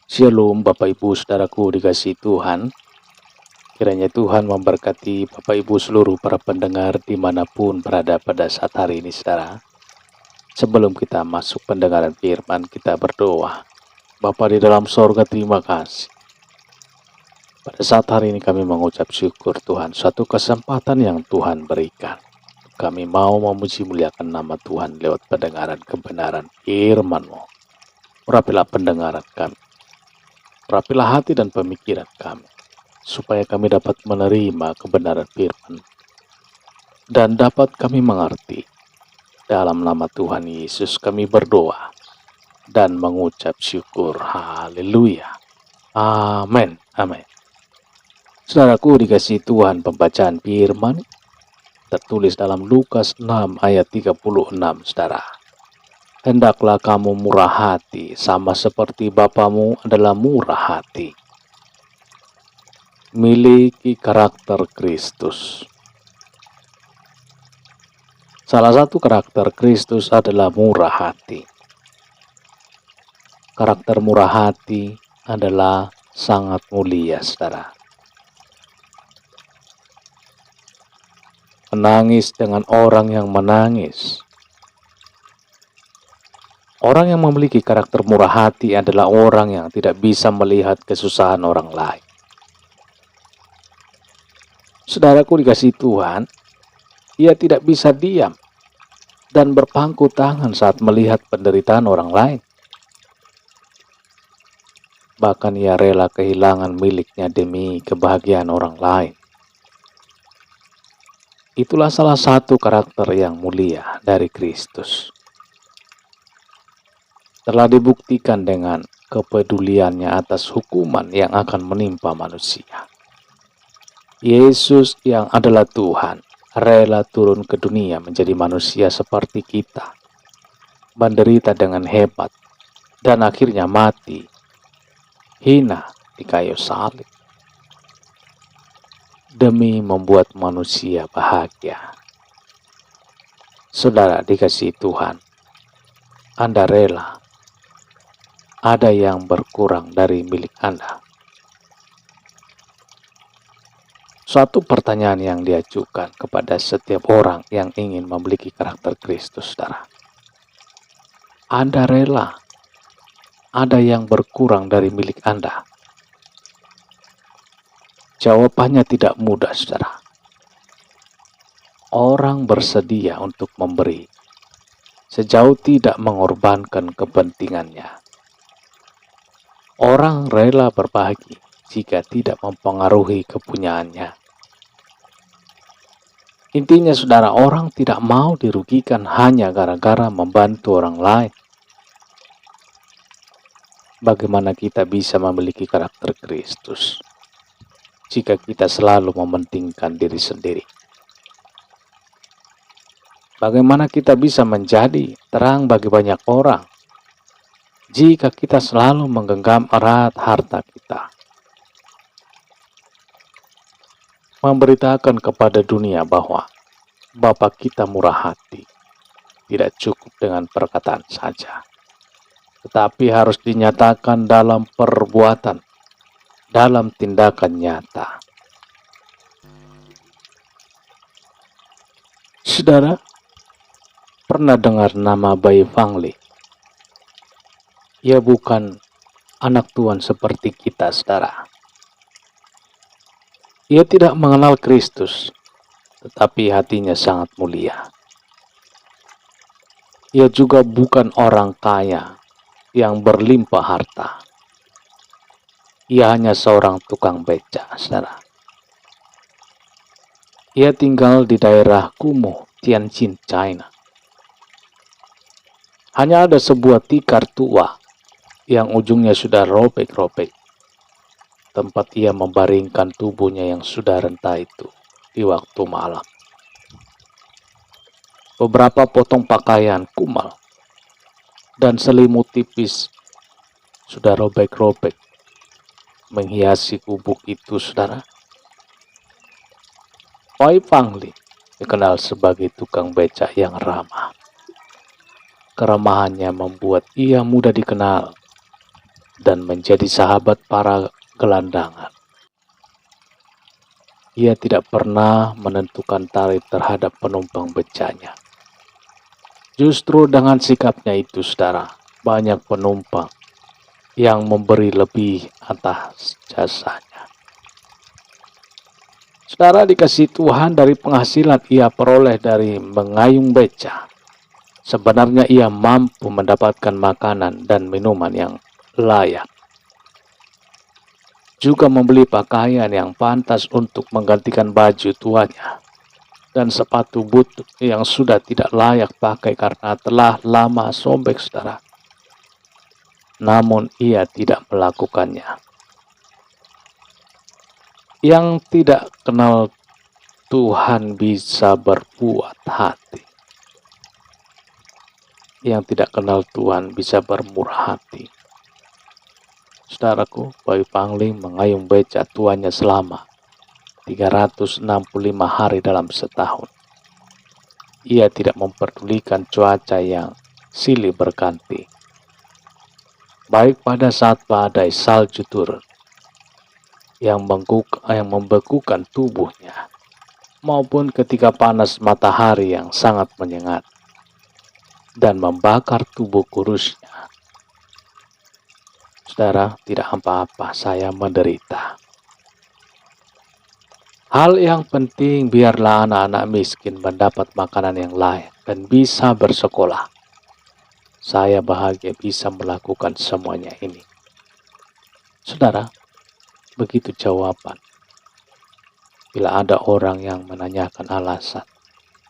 Shalom Bapak Ibu Saudaraku dikasihi Tuhan. Kiranya Tuhan memberkati Bapak Ibu seluruh para pendengar dimanapun berada pada saat hari ini saudara. Sebelum kita masuk pendengaran firman, kita berdoa. Bapa di dalam sorga, terima kasih. Pada saat hari ini kami mengucap syukur Tuhan, suatu kesempatan yang Tuhan berikan. Kami mau memuji muliakan nama Tuhan lewat pendengaran kebenaran firman-Mu. Urapilah pendengaran kami. Urapilah hati dan pemikiran kami, supaya kami dapat menerima kebenaran firman dan dapat kami mengerti. Dalam nama Tuhan Yesus kami berdoa dan mengucap syukur. Haleluya. Amin. Amin. Saudaraku dikasihi Tuhan, pembacaan firman tertulis dalam Lukas 6 ayat 36, saudara. Hendaklah kamu murah hati, sama seperti Bapamu adalah murah hati. Miliki karakter Kristus. Salah satu karakter Kristus adalah murah hati. Karakter murah hati adalah sangat mulia, saudara. Menangis dengan orang yang menangis. Orang yang memiliki karakter murah hati adalah orang yang tidak bisa melihat kesusahan orang lain. Saudaraku dikasihi Tuhan, ia tidak bisa diam dan berpangku tangan saat melihat penderitaan orang lain. Bahkan ia rela kehilangan miliknya demi kebahagiaan orang lain. Itulah salah satu karakter yang mulia dari Kristus. Telah dibuktikan dengan kepeduliannya atas hukuman yang akan menimpa manusia. Yesus yang adalah Tuhan, rela turun ke dunia menjadi manusia seperti kita, menderita dengan hebat, dan akhirnya mati, hina di kayu salib, demi membuat manusia bahagia. Saudara dikasihi Tuhan, Anda rela ada yang berkurang dari milik Anda? Suatu pertanyaan yang diajukan kepada setiap orang yang ingin memiliki karakter Kristus, saudara. Anda rela ada yang berkurang dari milik Anda? Jawabannya tidak mudah, saudara. Orang bersedia untuk memberi sejauh tidak mengorbankan kepentingannya. Orang rela berbagi jika tidak mempengaruhi kepunyaannya. Intinya saudara, orang tidak mau dirugikan hanya gara-gara membantu orang lain. Bagaimana kita bisa memiliki karakter Kristus jika kita selalu mementingkan diri sendiri? Bagaimana kita bisa menjadi terang bagi banyak orang jika kita selalu menggenggam erat harta kita? Memberitakan kepada dunia bahwa Bapa kita murah hati tidak cukup dengan perkataan saja, tetapi harus dinyatakan dalam perbuatan, dalam tindakan nyata. Saudara, pernah dengar nama Bai Fangli? Ia bukan anak Tuhan seperti kita, saudara. Ia tidak mengenal Kristus, tetapi hatinya sangat mulia. Ia juga bukan orang kaya yang berlimpah harta. Ia hanya seorang tukang beca, saudara. Ia tinggal di daerah kumuh, Tianjin, China. Hanya ada sebuah tikar tua yang ujungnya sudah robek-robek, tempat ia membaringkan tubuhnya yang sudah renta itu di waktu malam. Beberapa potong pakaian kumal dan selimut tipis sudah robek-robek menghiasi gubuk itu, saudara. Bai Fangli dikenal sebagai tukang beca yang ramah. Keramahannya membuat ia mudah dikenal dan menjadi sahabat para gelandangan. Ia tidak pernah menentukan tarif terhadap penumpang becanya. Justru dengan sikapnya itu, saudara, banyak penumpang yang memberi lebih atas jasanya. Saudara dikasih Tuhan, dari penghasilan ia peroleh dari mengayung beca, sebenarnya ia mampu mendapatkan makanan dan minuman yang layak. Juga membeli pakaian yang pantas untuk menggantikan baju tuanya, dan sepatu butut yang sudah tidak layak pakai karena telah lama sobek, saudara. Namun ia tidak melakukannya. Yang tidak kenal Tuhan bisa berbuat hati. Yang tidak kenal Tuhan bisa bermurah hati. Saudaraku, Bayu Pangling mengayung beca tuannya selama 365 hari dalam setahun. Ia tidak memperdulikan cuaca yang silih berganti, baik pada saat badai salju turun yang membekukan tubuhnya, maupun ketika panas matahari yang sangat menyengat dan membakar tubuh kurusnya. Saudara, tidak apa-apa saya menderita. Hal yang penting, biarlah anak-anak miskin mendapat makanan yang layak dan bisa bersekolah. Saya bahagia bisa melakukan semuanya ini. Saudara, begitu jawaban. Bila ada orang yang menanyakan alasan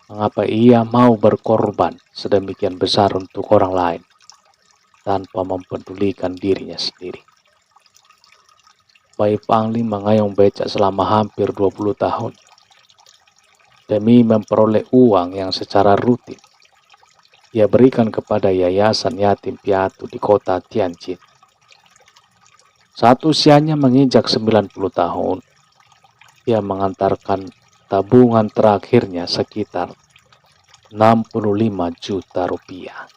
mengapa ia mau berkorban sedemikian besar untuk orang lain tanpa mempedulikan dirinya sendiri. Bayu Pangling mengayung beca selama hampir 20 tahun demi memperoleh uang yang secara rutin ia berikan kepada yayasan yatim piatu di kota Tianjin. Saat usianya menginjak 90 tahun, ia mengantarkan tabungan terakhirnya sekitar 65 juta rupiah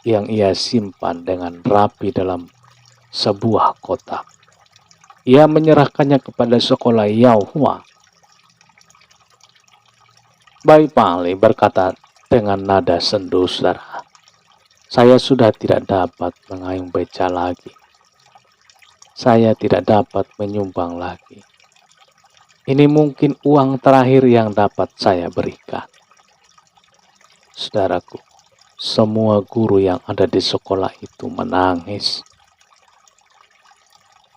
yang ia simpan dengan rapi dalam sebuah kotak. Ia menyerahkannya kepada sekolah Yaohua. Bayu Pangling berkata dengan nada sendu, saudara, saya sudah tidak dapat mengayung beca lagi. Saya tidak dapat menyumbang lagi. Ini mungkin uang terakhir yang dapat saya berikan. Saudaraku, semua guru yang ada di sekolah itu menangis.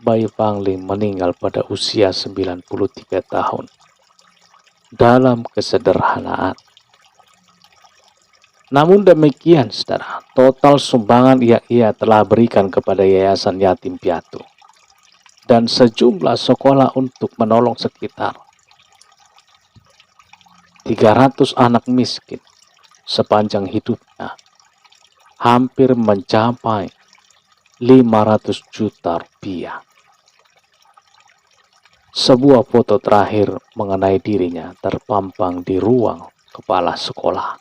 Bayu Pangling meninggal pada usia 93 tahun dalam kesederhanaan. Namun demikian, saudara, total sumbangan yang ia telah berikan kepada yayasan yatim piatu dan sejumlah sekolah untuk menolong sekitar 300 anak miskin sepanjang hidupnya hampir mencapai 500 juta rupiah. Sebuah foto terakhir mengenai dirinya terpampang di ruang kepala sekolah.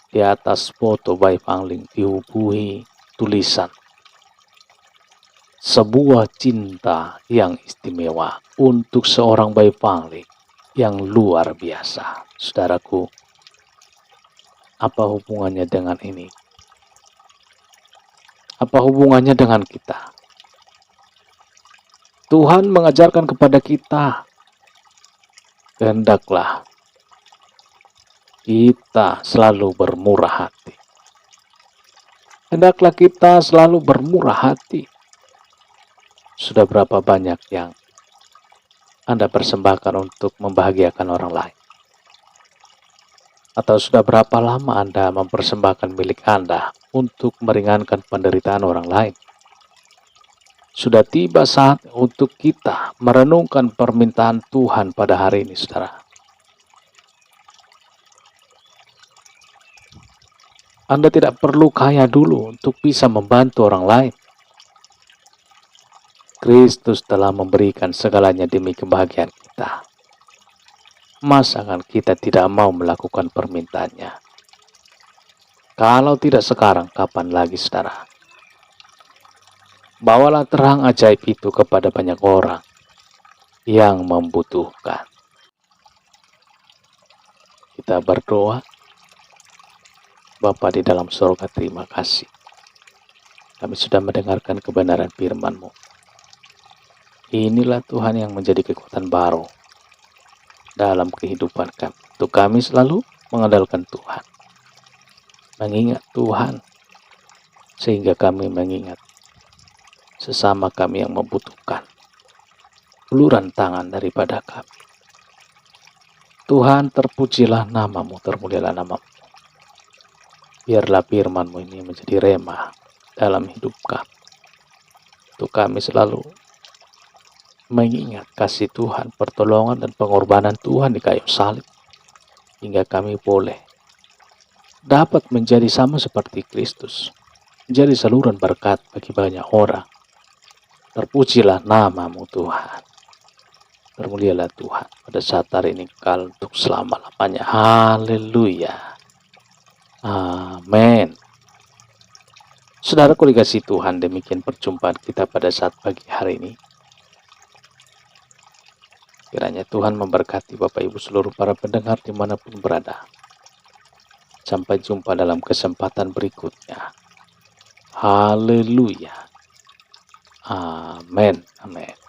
Di atas foto Bayu Pangling dibubuhi tulisan, sebuah cinta yang istimewa untuk seorang Bayu Pangling yang luar biasa. Saudaraku, apa hubungannya dengan ini? Apa hubungannya dengan kita? Tuhan mengajarkan kepada kita, hendaklah kita selalu bermurah hati. Hendaklah kita selalu bermurah hati. Sudah berapa banyak yang Anda persembahkan untuk membahagiakan orang lain? Atau sudah berapa lama Anda mempersembahkan milik Anda untuk meringankan penderitaan orang lain? Sudah tiba saat untuk kita merenungkan permintaan Tuhan pada hari ini, saudara. Anda tidak perlu kaya dulu untuk bisa membantu orang lain. Kristus telah memberikan segalanya demi kebahagiaan kita. Masakan kita tidak mau melakukan permintaannya? Kalau tidak sekarang, kapan lagi, saudara? Bawalah terang ajaib itu kepada banyak orang yang membutuhkan. Kita berdoa. Bapa di dalam surga, terima kasih. Kami sudah mendengarkan kebenaran firman-Mu. Inilah Tuhan yang menjadi kekuatan baru dalam kehidupan kami. Untuk kami selalu mengandalkan Tuhan, mengingat Tuhan, sehingga kami mengingat sesama kami yang membutuhkan uluran tangan daripada kami. Tuhan, terpujilah nama-Mu, termulialah nama-Mu. Biarlah firman-Mu ini menjadi rema dalam hidup kami. Untuk kami selalu mengingat kasih Tuhan, pertolongan dan pengorbanan Tuhan di kayu salib, hingga kami boleh dapat menjadi sama seperti Kristus, menjadi saluran berkat bagi banyak orang. Terpujilah nama-Mu Tuhan. Termulialah Tuhan pada saat hari ini, kekal untuk selama-lamanya. Haleluya. Amin. Saudaraku dikasih Tuhan, demikian perjumpaan kita pada saat pagi hari ini. Kiranya Tuhan memberkati Bapak Ibu seluruh para pendengar dimanapun berada. Sampai jumpa dalam kesempatan berikutnya. Haleluya. Amin. Amin.